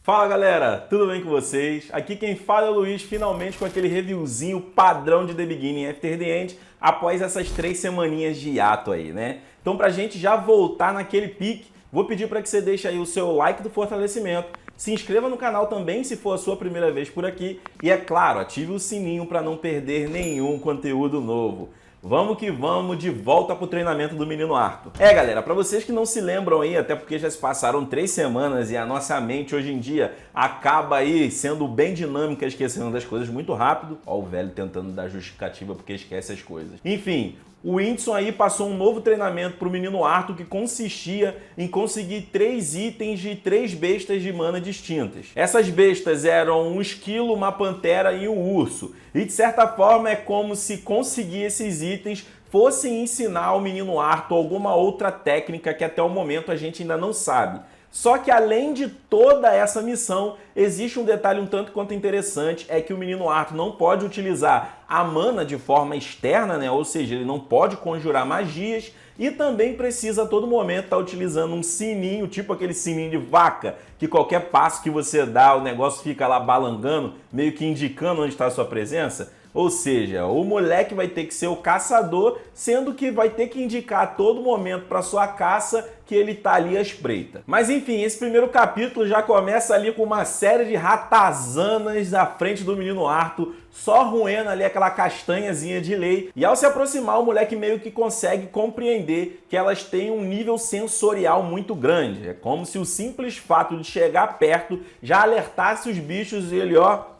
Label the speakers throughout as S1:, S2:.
S1: Fala galera, tudo bem com vocês? Aqui quem fala é o Luiz, finalmente com aquele reviewzinho padrão de The Beginning After the End, após essas 3 semaninhas de hiato aí, né? Então pra gente já voltar naquele pique, vou pedir para que você deixe aí o seu like do fortalecimento, se inscreva no canal também se for a sua primeira vez por aqui e é claro, ative o sininho para não perder nenhum conteúdo novo. Vamos que vamos, de volta pro treinamento do menino Arthur. Galera, para vocês que não se lembram aí, até porque já se passaram 3 semanas e a nossa mente hoje em dia acaba aí sendo bem dinâmica, esquecendo das coisas muito rápido. Ó o velho tentando dar justificativa porque esquece as coisas. Enfim, o Whindersson aí passou um novo treinamento pro menino Arthur que consistia em conseguir 3 itens de 3 bestas de mana distintas. Essas bestas eram um esquilo, uma pantera e um urso. E de certa forma é como se conseguir esses itens fossem ensinar ao menino Arthur alguma outra técnica que até o momento a gente ainda não sabe. Só que além de toda essa missão, existe um detalhe um tanto quanto interessante, é que o menino Arthur não pode utilizar a mana de forma externa, né? Ou seja, ele não pode conjurar magias e também precisa a todo momento estar utilizando um sininho, tipo aquele sininho de vaca, que qualquer passo que você dá, o negócio fica lá balangando, meio que indicando onde está a sua presença. Ou seja, o moleque vai ter que ser o caçador, sendo que vai ter que indicar a todo momento para sua caça que ele tá ali à espreita. Mas enfim, esse primeiro capítulo já começa ali com uma série de ratazanas à frente do menino Arthur, só roendo ali aquela castanhazinha de lei. E ao se aproximar, o moleque meio que consegue compreender que elas têm um nível sensorial muito grande. É como se o simples fato de chegar perto já alertasse os bichos e ele, ó,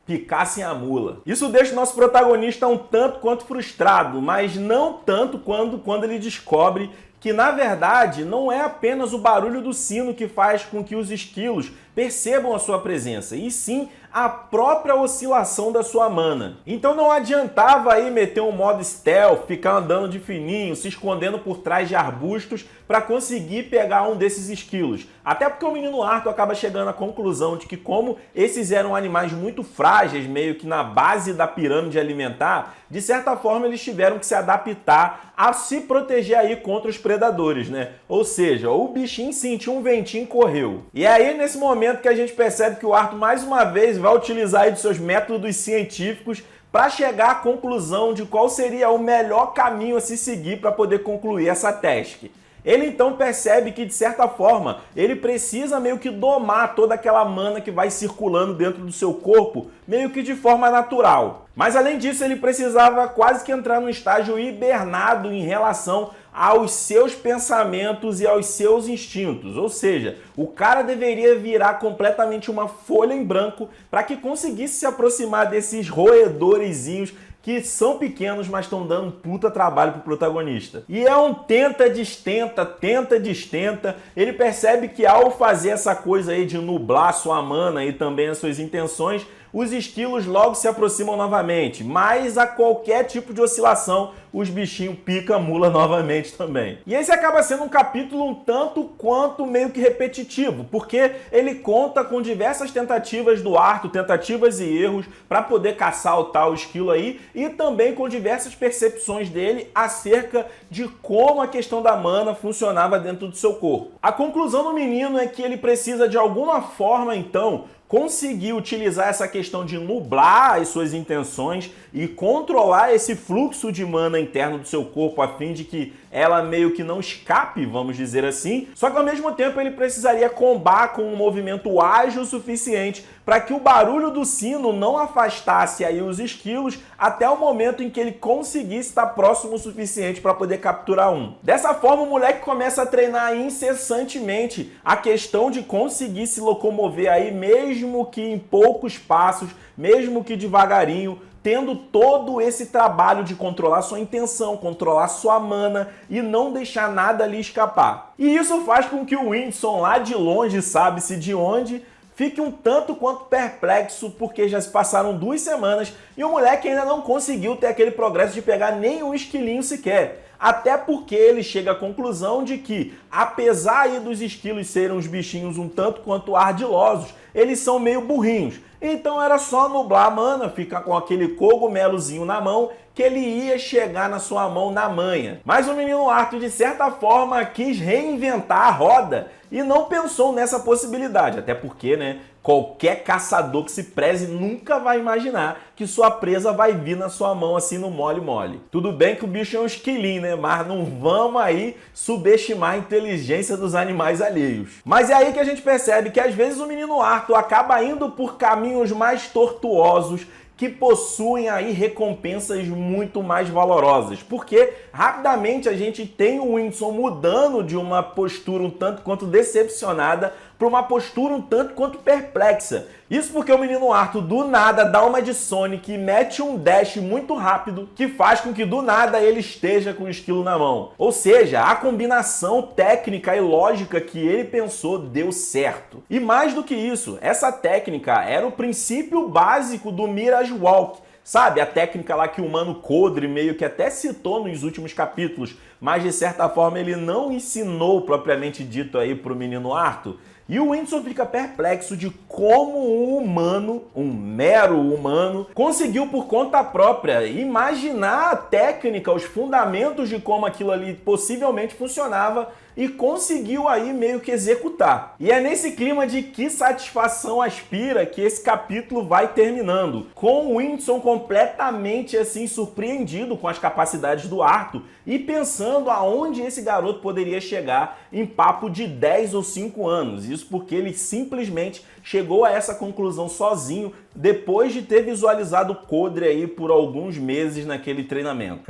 S1: picassem a mula. Isso deixa o nosso protagonista um tanto quanto frustrado, mas não tanto quando ele descobre que, na verdade, não é apenas o barulho do sino que faz com que os esquilos percebam a sua presença, e sim a própria oscilação da sua mana. Então não adiantava aí meter um modo stealth, ficar andando de fininho, se escondendo por trás de arbustos para conseguir pegar um desses esquilos. Até porque o menino Arthur acaba chegando à conclusão de que, como esses eram animais muito frágeis, meio que na base da pirâmide alimentar, de certa forma eles tiveram que se adaptar a se proteger aí contra os predadores, né? Ou seja, o bichinho sentiu um ventinho e correu. E é aí nesse momento que a gente percebe que o Arthur mais uma vez vai utilizar aí dos seus métodos científicos para chegar à conclusão de qual seria o melhor caminho a se seguir para poder concluir essa task. Ele então percebe que, de certa forma, ele precisa meio que domar toda aquela mana que vai circulando dentro do seu corpo, meio que de forma natural. Mas além disso, ele precisava quase que entrar num estágio hibernado em relação aos seus pensamentos e aos seus instintos. Ou seja, o cara deveria virar completamente uma folha em branco para que conseguisse se aproximar desses roedorzinhos que são pequenos, mas estão dando um puta trabalho pro protagonista. E é um tenta-destenta, tenta-destenta. Ele percebe que ao fazer essa coisa aí de nublar sua mana e também as suas intenções, os esquilos logo se aproximam novamente, mas a qualquer tipo de oscilação, os bichinhos picam a mula novamente também. E esse acaba sendo um capítulo um tanto quanto meio que repetitivo, porque ele conta com diversas tentativas do Arthur, tentativas e erros, para poder caçar o tal esquilo aí, e também com diversas percepções dele acerca de como a questão da mana funcionava dentro do seu corpo. A conclusão do menino é que ele precisa de alguma forma, então, conseguir utilizar essa questão de nublar as suas intenções e controlar esse fluxo de mana interno do seu corpo a fim de que ela meio que não escape, vamos dizer assim. Só que ao mesmo tempo ele precisaria combar com um movimento ágil o suficiente para que o barulho do sino não afastasse aí os esquilos até o momento em que ele conseguisse estar próximo o suficiente para poder capturar um. Dessa forma o moleque começa a treinar incessantemente a questão de conseguir se locomover aí mesmo que em poucos passos, mesmo que devagarinho, tendo todo esse trabalho de controlar sua intenção, controlar sua mana e não deixar nada ali escapar. E isso faz com que o Whindersson, lá de longe, sabe-se de onde, fique um tanto quanto perplexo, porque já se passaram 2 semanas e o moleque ainda não conseguiu ter aquele progresso de pegar nenhum esquilinho sequer. Até porque ele chega à conclusão de que, apesar aí dos esquilos serem uns bichinhos um tanto quanto ardilosos, eles são meio burrinhos. Então era só nublar a mana, ficar com aquele cogumelozinho na mão, que ele ia chegar na sua mão na manha. Mas o menino Arthur, de certa forma, quis reinventar a roda e não pensou nessa possibilidade. Até porque, né, qualquer caçador que se preze nunca vai imaginar que sua presa vai vir na sua mão assim no mole-mole. Tudo bem que o bicho é um esquilinho, né? Mas não vamos aí subestimar a inteligência dos animais alheios. Mas é aí que a gente percebe que às vezes o menino Arthur acaba indo por caminhos mais tortuosos, que possuem aí recompensas muito mais valorosas, porque rapidamente a gente tem o Whindersson mudando de uma postura um tanto quanto decepcionada para uma postura um tanto quanto perplexa. Isso porque o menino Arthur do nada dá uma de Sonic e mete um dash muito rápido que faz com que do nada ele esteja com o esquilo na mão. Ou seja, a combinação técnica e lógica que ele pensou deu certo. E mais do que isso, essa técnica era o princípio básico do Mirage Walk. Sabe, a técnica lá que o Mano Codre meio que até citou nos últimos capítulos, mas de certa forma ele não ensinou propriamente dito aí pro menino Arthur. E o Whindersson fica perplexo de como um humano, um mero humano, conseguiu por conta própria imaginar a técnica, os fundamentos de como aquilo ali possivelmente funcionava e conseguiu aí meio que executar. E é nesse clima de que satisfação aspira que esse capítulo vai terminando, com o Whindersson completamente assim surpreendido com as capacidades do Arthur e pensando aonde esse garoto poderia chegar em papo de 10 ou 5 anos. Isso porque ele simplesmente chegou a essa conclusão sozinho depois de ter visualizado o Codre aí por alguns meses naquele treinamento.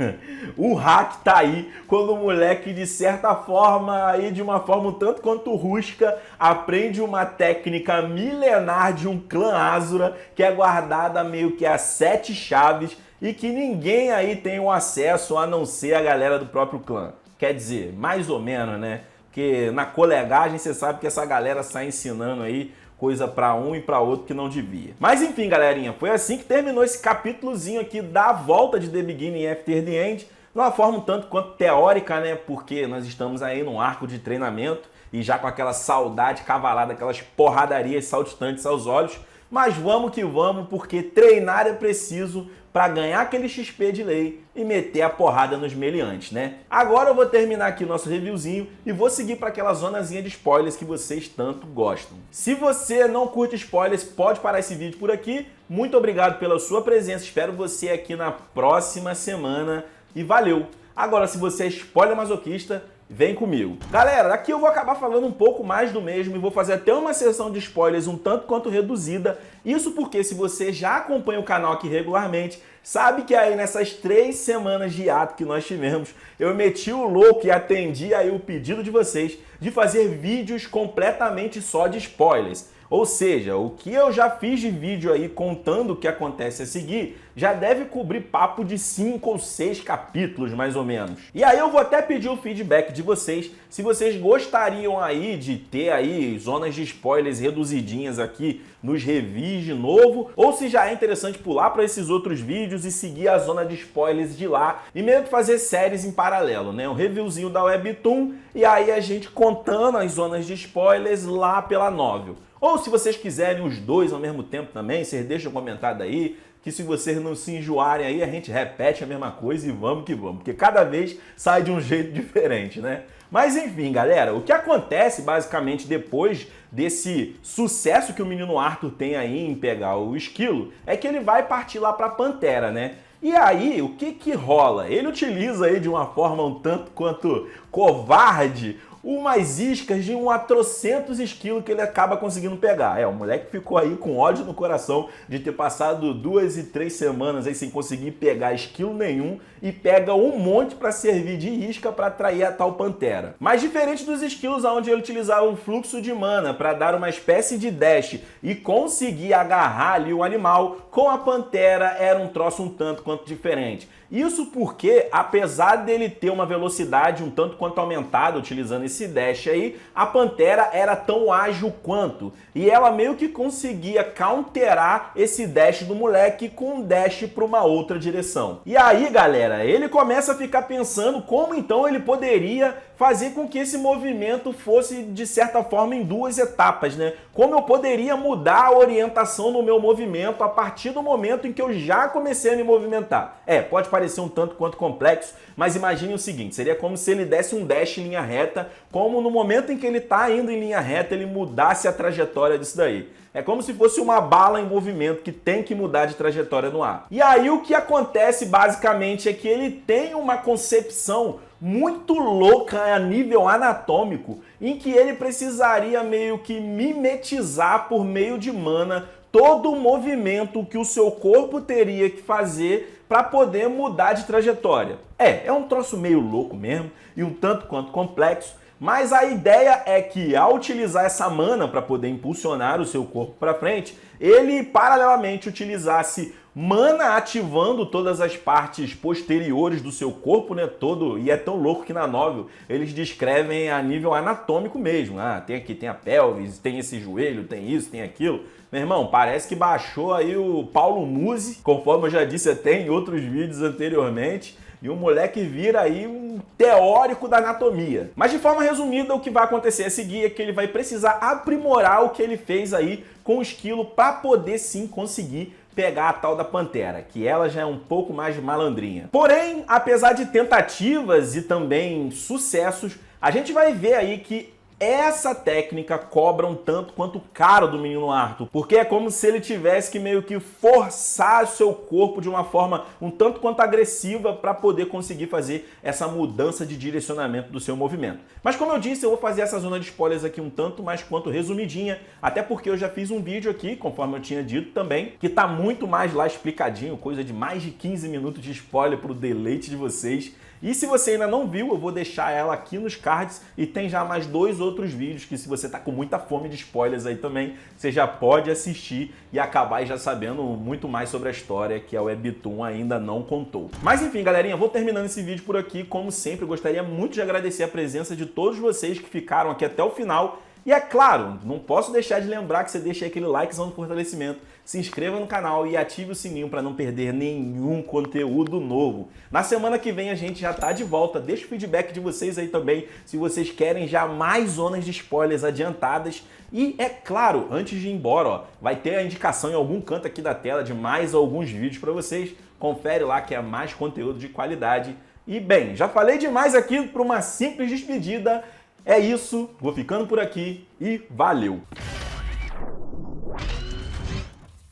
S1: O hack tá aí quando o moleque, de certa forma, aí de uma forma um tanto quanto rústica, aprende uma técnica milenar de um clã Asura que é guardada meio que a 7 chaves e que ninguém aí tem o acesso a não ser a galera do próprio clã. Quer dizer, mais ou menos, né? Porque na colegagem você sabe que essa galera sai ensinando aí coisa para um e para outro que não devia. Mas enfim, galerinha, foi assim que terminou esse capítulozinho aqui da volta de The Beginning After the End, de uma forma um tanto quanto teórica, né? Porque nós estamos aí num arco de treinamento e já com aquela saudade cavalada, aquelas porradarias saltitantes aos olhos. Mas vamos que vamos, porque treinar é preciso para ganhar aquele XP de lei e meter a porrada nos meliantes, né? Agora eu vou terminar aqui o nosso reviewzinho e vou seguir para aquela zonazinha de spoilers que vocês tanto gostam. Se você não curte spoilers, pode parar esse vídeo por aqui. Muito obrigado pela sua presença, espero você aqui na próxima semana e valeu! Agora, se você é spoiler masoquista, vem comigo. Galera, aqui eu vou acabar falando um pouco mais do mesmo e vou fazer até uma sessão de spoilers um tanto quanto reduzida. Isso porque se você já acompanha o canal aqui regularmente, sabe que aí nessas 3 semanas de hiato que nós tivemos, eu meti o louco e atendi aí o pedido de vocês de fazer vídeos completamente só de spoilers. Ou seja, o que eu já fiz de vídeo aí contando o que acontece a seguir, já deve cobrir papo de 5 ou 6 capítulos, mais ou menos. E aí eu vou até pedir o feedback de vocês, se vocês gostariam aí de ter aí zonas de spoilers reduzidinhas aqui nos reviews de novo, ou se já é interessante pular para esses outros vídeos e seguir a zona de spoilers de lá e meio que fazer séries em paralelo, né? Um reviewzinho da Webtoon e aí a gente contando as zonas de spoilers lá pela novel. Ou se vocês quiserem os dois ao mesmo tempo também, vocês deixam um comentário aí, que se vocês não se enjoarem aí, a gente repete a mesma coisa e vamos que vamos, porque cada vez sai de um jeito diferente, né? Mas enfim, galera, o que acontece basicamente depois desse sucesso que o menino Arthur tem aí em pegar o esquilo, é que ele vai partir lá pra Pantera, né? E aí, o que que rola? Ele utiliza aí de uma forma um tanto quanto covarde umas iscas de um a trocentos esquilos que ele acaba conseguindo pegar. O moleque ficou aí com ódio no coração de ter passado 2 e 3 semanas aí sem conseguir pegar esquilo nenhum e pega um monte para servir de isca para atrair a tal Pantera. Mas diferente dos esquilos onde ele utilizava um fluxo de mana para dar uma espécie de dash e conseguir agarrar ali o animal, com a Pantera era um troço um tanto quanto diferente. Isso porque, apesar dele ter uma velocidade um tanto quanto aumentada utilizando esse dash aí, a Pantera era tão ágil quanto. E ela meio que conseguia counterar esse dash do moleque com um dash para uma outra direção. E aí, galera, ele começa a ficar pensando como então ele poderia fazer com que esse movimento fosse, de certa forma, em duas etapas, né? Como eu poderia mudar a orientação no meu movimento a partir do momento em que eu já comecei a me movimentar. Pode parecer um tanto quanto complexo, mas imagine o seguinte, seria como se ele desse um dash em linha reta, como no momento em que ele está indo em linha reta, ele mudasse a trajetória disso daí. É como se fosse uma bala em movimento que tem que mudar de trajetória no ar. E aí o que acontece basicamente é que ele tem uma concepção muito louca a nível anatômico, em que ele precisaria meio que mimetizar por meio de mana todo o movimento que o seu corpo teria que fazer para poder mudar de trajetória. É um troço meio louco mesmo e um tanto quanto complexo, mas a ideia é que ao utilizar essa mana para poder impulsionar o seu corpo para frente, ele paralelamente utilizasse mana ativando todas as partes posteriores do seu corpo, né, todo, e é tão louco que na novel eles descrevem a nível anatômico mesmo. Tem aqui, tem a pelvis, tem esse joelho, tem isso, tem aquilo. Meu irmão, parece que baixou aí o Paulo Musi, conforme eu já disse até em outros vídeos anteriormente, e o moleque vira aí um teórico da anatomia. Mas de forma resumida, o que vai acontecer a seguir é que ele vai precisar aprimorar o que ele fez aí com o esquilo para poder sim conseguir pegar a tal da Pantera, que ela já é um pouco mais malandrinha. Porém, apesar de tentativas e também sucessos, a gente vai ver aí que essa técnica cobra um tanto quanto caro do menino Arthur, porque é como se ele tivesse que meio que forçar o seu corpo de uma forma um tanto quanto agressiva para poder conseguir fazer essa mudança de direcionamento do seu movimento. Mas como eu disse, eu vou fazer essa zona de spoilers aqui um tanto mais quanto resumidinha, até porque eu já fiz um vídeo aqui, conforme eu tinha dito também, que tá muito mais lá explicadinho, coisa de mais de 15 minutos de spoiler pro deleite de vocês. E se você ainda não viu, eu vou deixar ela aqui nos cards e tem já mais 2 outros vídeos que se você tá com muita fome de spoilers aí também, você já pode assistir e acabar já sabendo muito mais sobre a história que a Webtoon ainda não contou. Mas enfim, galerinha, vou terminando esse vídeo por aqui. Como sempre, eu gostaria muito de agradecer a presença de todos vocês que ficaram aqui até o final. E é claro, não posso deixar de lembrar que você deixa aquele likezão no fortalecimento, se inscreva no canal e ative o sininho para não perder nenhum conteúdo novo. Na semana que vem a gente já tá de volta, deixa o feedback de vocês aí também, se vocês querem já mais zonas de spoilers adiantadas. E é claro, antes de ir embora, vai ter a indicação em algum canto aqui da tela de mais alguns vídeos para vocês. Confere lá que é mais conteúdo de qualidade. E bem, já falei demais aqui para uma simples despedida. É isso, vou ficando por aqui e valeu!